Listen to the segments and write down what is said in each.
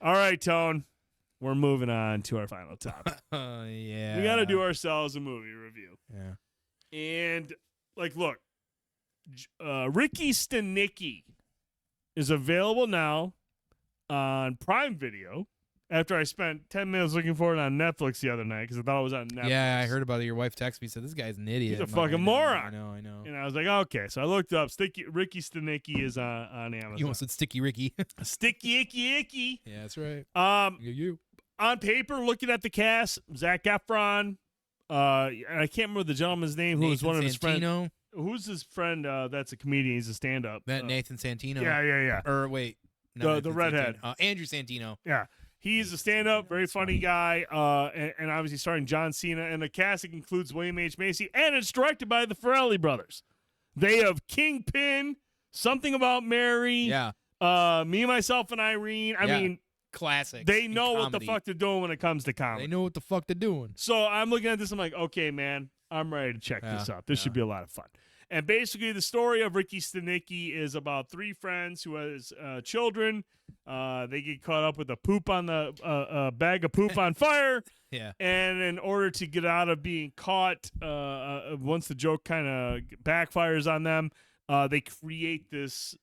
All right, Tone. We're moving on to our final topic. Yeah. We got to do ourselves a movie review. Yeah. And, look, Ricky Stenicki is available now on Prime Video after I spent 10 minutes looking for it on Netflix the other night because I thought it was on Netflix. Yeah, I heard about it. Your wife texted me, said, this guy's an idiot. He's a I'm like, fucking I moron. I know. And I was like, okay. So I looked up. Ricky Stenicki is on Amazon. You almost said Sticky Ricky. Sticky, icky. Yeah, that's right. You. On paper, looking at the cast, Zac Efron. And I can't remember the gentleman's name who was one of his friends. Who's his friend that's a comedian? He's a stand-up. Nathan Santino. Yeah. Or wait. The redhead. Andrew Santino. Yeah. He's a stand-up, very funny guy, and obviously starring John Cena. And the casting includes William H. Macy, and it's directed by the Farrelly brothers. They have Kingpin, Something About Mary, Yeah. Me, Myself, and Irene. I mean, classic. they know what the fuck they're doing when it comes to comedy. They know what the fuck they're doing. So I'm looking at this, I'm like, okay, man, I'm ready to check this out. This should be a lot of fun. And basically, the story of Ricky Stenicki is about three friends who has children. They get caught up with a poop on the bag of poop on fire. Yeah. And in order to get out of being caught, once the joke kind of backfires on them, they create this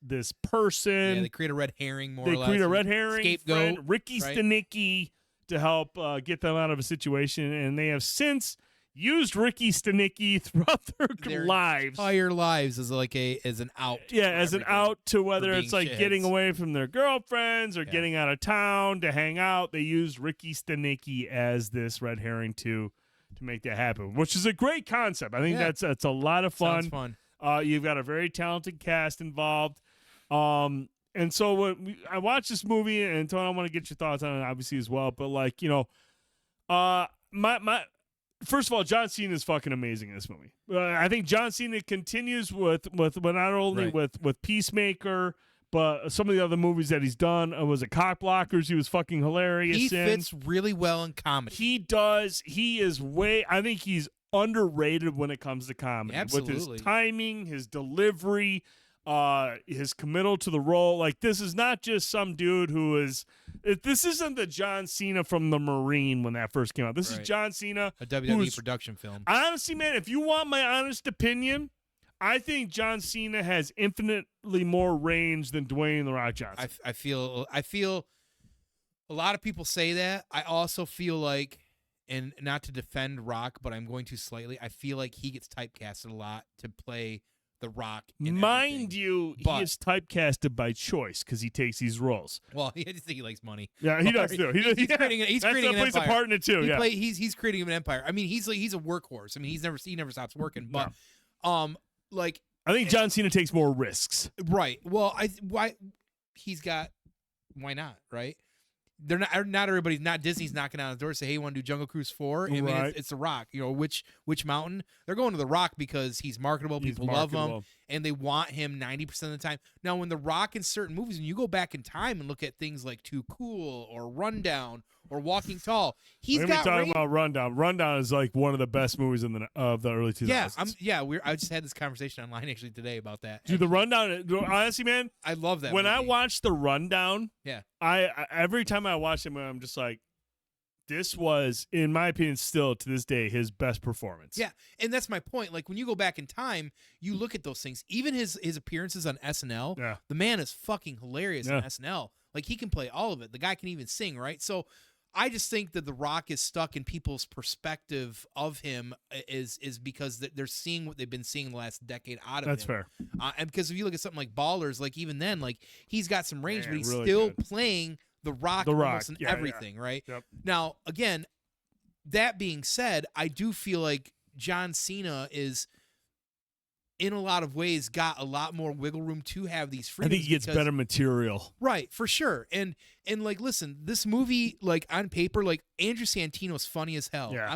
person. Yeah, they create a red herring, more or They less. create a red herring Scapegoat. friend, Ricky Stenicki, to help get them out of a situation. And they have since used Ricky Stenicki throughout their lives. Entire lives as an out. Yeah, as an out to whether it's like shitheads. getting away from their girlfriends or getting out of town to hang out. They used Ricky Stenicki as this red herring to make that happen, which is a great concept. I think that's a lot of fun. Sounds fun. You've got a very talented cast involved. And so when I watched this movie, and Tony, I want to get your thoughts on it, obviously, as well. But my first of all, John Cena is fucking amazing in this movie. I think John Cena continues with not only with Peacemaker, but some of the other movies that he's done. Was it Cock Blockers? He was fucking hilarious. He fits really well in comedy. He does. He is I think he's underrated when it comes to comedy. Absolutely. With his timing, his delivery, his committal to the role. Like, this is not just some dude who is. This isn't the John Cena from The Marine when that first came out. This is John Cena, a WWE production film. Honestly, man, if you want my honest opinion, I think John Cena has infinitely more range than Dwayne The Rock Johnson. I feel a lot of people say that. I also feel like, and not to defend Rock, but I'm going to slightly. I feel like he gets typecasted a lot to play The Rock. Mind you, he is typecasted by choice because he takes these roles. Well, I just think he likes money. Yeah, he does too. He's creating an plays a part in it too. He's creating an empire. I mean, he's a workhorse. I mean, he never stops working. But I think John Cena takes more risks. Right. Well, why not? Right. They're not everybody's not Disney's knocking on the door to say, hey, you want to do Jungle Cruise 4? I mean, it's The Rock. Which mountain? They're going to The Rock because he's marketable. People love him, and they want him 90% of the time. Now, when The Rock in certain movies, when you go back in time and look at things like Too Cool or Rundown or Walking Tall, he's got talking about Rundown. Rundown is like one of the best movies of the early 2000s. I just had this conversation online actually today about that. Dude, The Rundown. Honestly, man, I love that. When movie. I watched The Rundown, yeah. I every time I watch him, I'm just like, this was, in my opinion, still to this day his best performance. Yeah, and that's my point. Like, when you go back in time, you look at those things. Even his appearances on SNL, the man is fucking hilarious on SNL. Like, he can play all of it. The guy can even sing, right? So I just think that The Rock is stuck in people's perspective of him is because they're seeing what they've been seeing the last decade out of him. That's fair. And because if you look at something like Ballers, like even then, like he's got some range, but he's really still good. playing The Rock almost in everything, right? Yep. Now, again, that being said, I do feel like John Cena is, in a lot of ways, got a lot more wiggle room to have these freedoms. I think he gets better material. Right, for sure. And like, listen, this movie, like, on paper, like, Andrew Santino's funny as hell. Yeah.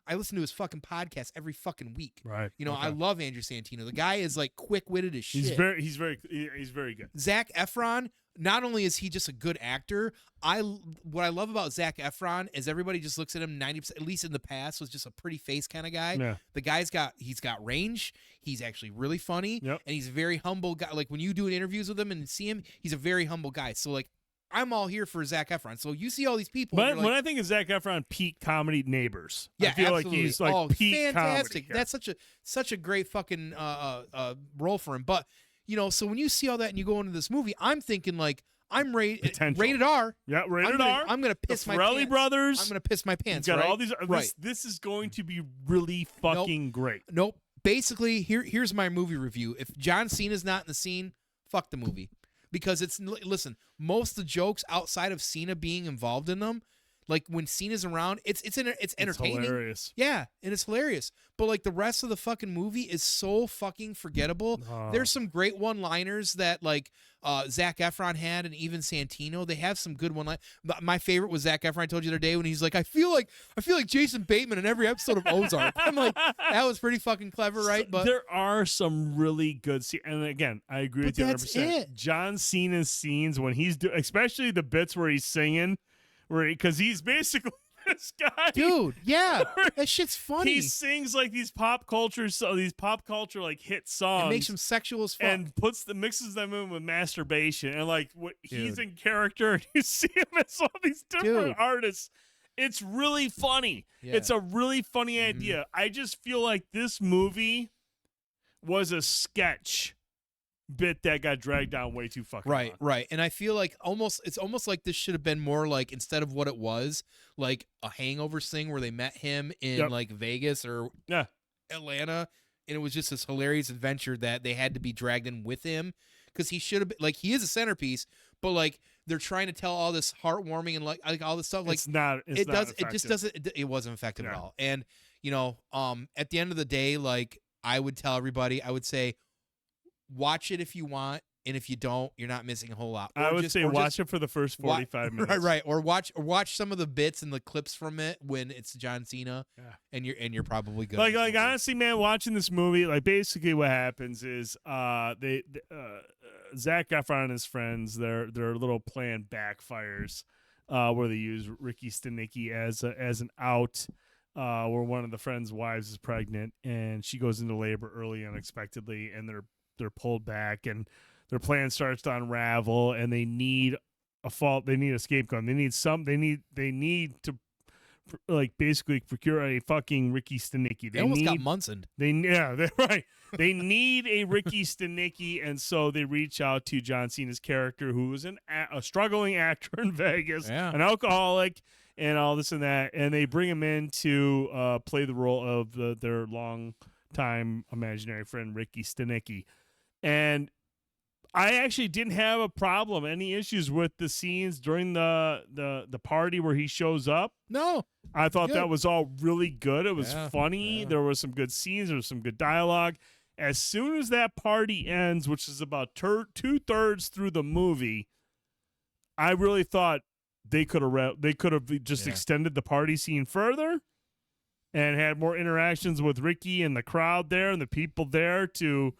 I listen to his fucking podcast every fucking week. Right. I love Andrew Santino. The guy is like quick-witted as shit. He's very good. Zac Efron, not only is he just a good actor, what I love about Zac Efron is everybody just looks at him 90%, at least in the past, was just a pretty face kind of guy. Yeah. The guy's he's got range. He's actually really funny. Yep. And he's a very humble guy. Like, when you do interviews with him and see him, he's a very humble guy. So, like, I'm all here for Zac Efron. So you see all these people. When I think of Zac Efron, peak comedy, Neighbors. Yeah, I feel absolutely. like he's like peak fantastic. comedy. That's such a great fucking role for him. But so when you see all that and you go into this movie, I'm thinking like I'm rated R. Yeah, rated R. I'm gonna piss my Farrelly pants. brothers. I'm gonna piss my pants. Got right? all these. Right. This is going to be really fucking great. Nope. Basically, here's my movie review. If John Cena's not in the scene, fuck the movie. Because listen, most of the jokes outside of Cena being involved in them, like when Cena's around, it's entertaining. It's hilarious. Yeah, and it's hilarious. But like the rest of the fucking movie is so fucking forgettable. There's some great one-liners that like Zac Efron had, and even Santino. They have some good one-liners. My favorite was Zac Efron. I told you the other day when he's like, I feel like Jason Bateman in every episode of Ozark. I'm like, that was pretty fucking clever, right? But there are some really good scenes, and again, I agree with you 100%. John Cena's scenes when he's especially the bits where he's singing, because he's basically this guy, dude. Yeah, that shit's funny. He sings like these pop culture like hit songs, it makes him sexual as fuck, and mixes them in with masturbation, and like he's in character. And you see him as all these different artists. It's really funny. Yeah. It's a really funny idea. I just feel like this movie was a sketch bit that got dragged down way too fucking long. Right. And I feel like it's almost like this should have been more like, instead of what it was, like a Hangovers thing where they met him in like Vegas or Atlanta, and it was just this hilarious adventure that they had to be dragged in with him, because he should have been, like, he is a centerpiece, but like they're trying to tell all this heartwarming and like all this stuff. Like it wasn't effective at all. And at the end of the day, like I would tell everybody, I would say, watch it if you want, and if you don't, you're not missing a whole lot. I would say watch it for the first 45 minutes. Right. Or watch some of the bits and the clips from it when it's John Cena, and you're probably good. Like honestly, man, watching this movie, like basically what happens is Zac Efron and his friends, their little plan backfires, where they use Ricky Stenicki as an out. Where one of the friends' wives is pregnant and she goes into labor early unexpectedly, and they're pulled back, and their plan starts to unravel, and they need a scapegoat. They need to like basically procure a fucking Ricky Stenicki. They almost got Munson. They're right. They need a Ricky Stenicki, and so they reach out to John Cena's character, who is a struggling actor in Vegas, an alcoholic, and all this and that, and they bring him in to play the role of their long-time imaginary friend, Ricky Stenicki. And I actually didn't have any issues with the scenes during the party where he shows up. No. I thought that was all really good. It was funny. There were some good scenes. There was some good dialogue. As soon as that party ends, which is about 2/3 through the movie, I really thought they could have just extended the party scene further and had more interactions with Ricky and the crowd there and the people there to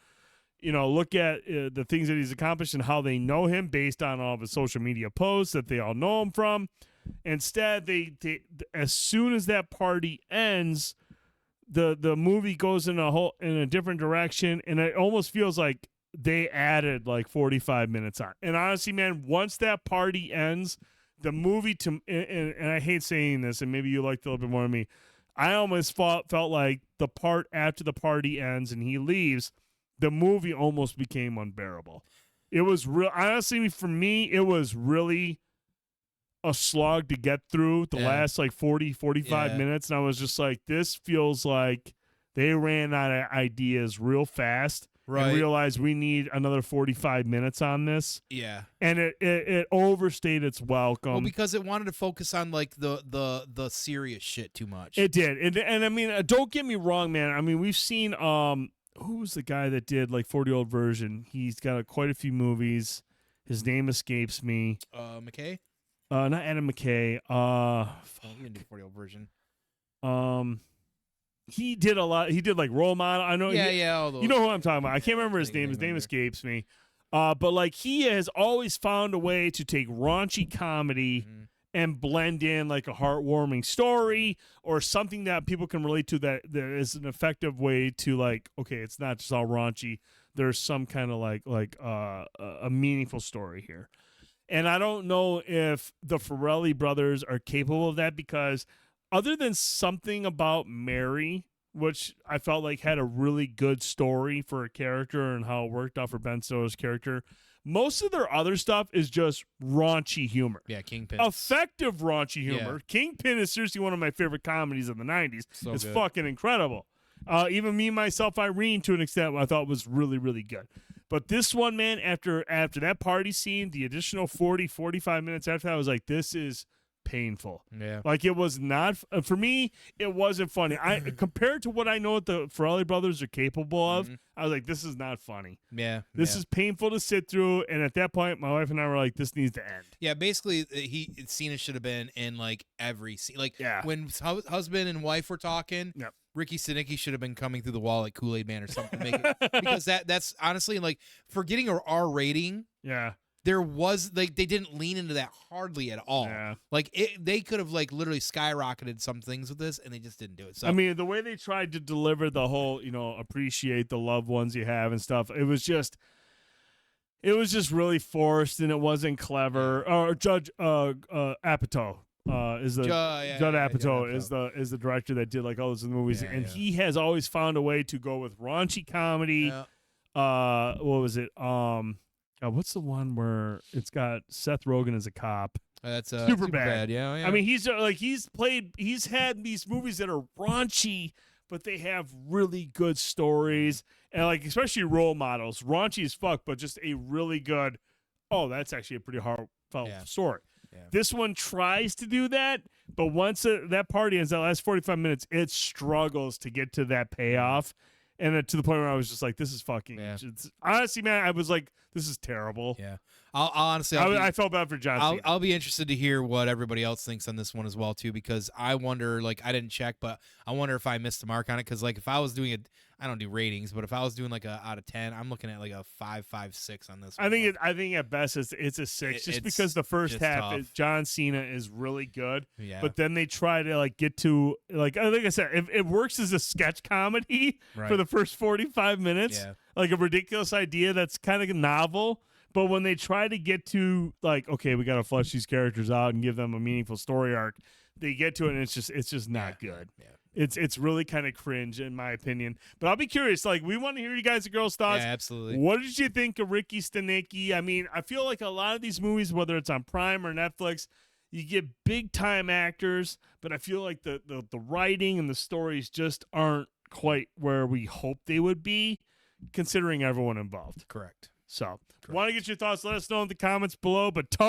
look at the things that he's accomplished and how they know him based on all of his social media posts that they all know him from. Instead, they as soon as that party ends, the movie goes in a different direction, and it almost feels like they added like 45 minutes on. And honestly, man, once that party ends, the movie and I hate saying this, and maybe you liked it a little bit more than me, I almost felt like the part after the party ends and he leaves, the movie almost became unbearable. It was real. Honestly, for me, it was really a slog to get through the last like 45 minutes. And I was just like, this feels like they ran out of ideas real fast. Right. And realized we need another 45 minutes on this. Yeah. And it overstayed its welcome. Well, because it wanted to focus on like the serious shit too much. It did. And I mean, don't get me wrong, man. I mean, we've seen who was the guy that did like 40-year-old version? He's got quite a few movies. His name escapes me. McKay? Not Adam McKay. He didn't do 40-year-old version. He did a lot. He did like Role Model. I know. All those. You know who I'm talking about. I can't remember his name. His name escapes me. But like he has always found a way to take raunchy comedy and blend in like a heartwarming story or something that people can relate to, that there is an effective way to like, okay, it's not just all raunchy. There's some kind of like a meaningful story here. And I don't know if the Farrelly brothers are capable of that, because other than Something About Mary, which I felt like had a really good story for a character and how it worked out for Ben Stiller's character, most of their other stuff is just raunchy humor. Yeah, Kingpin. Effective raunchy humor. Yeah. Kingpin is seriously one of my favorite comedies of the 90s. So it's good. fucking incredible. Even Me, Myself, Irene, to an extent, I thought was really, really good. But this one, man, after that party scene, the additional 40, 45 minutes after that, I was like, this is painful. Yeah. Like, it was not, for me, it wasn't funny. Compared to what I know what the Farrelly brothers are capable of, I was like, this is not funny. Yeah. This is painful to sit through. And at that point, my wife and I were like, this needs to end. Yeah, basically, Cena should have been in like every scene. Like when husband and wife were talking, Ricky Stenicki should have been coming through the wall like Kool-Aid Man or something. Because that's honestly, like, for getting an R rating. Yeah. There was, like, they didn't lean into that hardly at all. Yeah. Like, they could have, like, literally skyrocketed some things with this, and they just didn't do it. So I mean, the way they tried to deliver the whole, appreciate the loved ones you have and stuff, it was just really forced, and it wasn't clever. Or Judge Apatow is the Judd Apatow is the director that did like all those movies, and he has always found a way to go with raunchy comedy. What was it? What's the one where it's got Seth Rogen as a cop? That's Superbad. Yeah. I mean, he's had these movies that are raunchy, but they have really good stories, and like especially Role Models, raunchy as fuck, but just a really good. Oh, that's actually a pretty heartfelt story. Yeah. This one tries to do that, but once that party ends, that last 45 minutes, it struggles to get to that payoff. And to the point where I was just like, this is fucking. Yeah. Honestly, man, I was like, this is terrible. Yeah. I'll honestly, I felt bad for John Cena. I'll be interested to hear what everybody else thinks on this one as well, too, because I wonder, like, I didn't check, but I wonder if I missed the mark on it. Because, like, if I was doing it, I don't do ratings, but if I was doing like a out of 10, I'm looking at like a 5.56 on this one. I think at best it's a 6, just because the first half John Cena is really good. Yeah. But then they try to like get to like I said, it works as a sketch comedy for the first 45 minutes. Yeah. Like a ridiculous idea that's kind of novel. But when they try to get to like, okay, we got to flesh these characters out and give them a meaningful story arc, they get to it and it's just not good. Yeah. It's really kind of cringe in my opinion. But I'll be curious. Like, we want to hear you guys' and girls' thoughts. Yeah, absolutely. What did you think of Ricky Stenicki? I mean, I feel like a lot of these movies, whether it's on Prime or Netflix, you get big time actors, but I feel like the writing and the stories just aren't quite where we hoped they would be, considering everyone involved. Correct. So, want to get your thoughts? Let us know in the comments below. But Tone.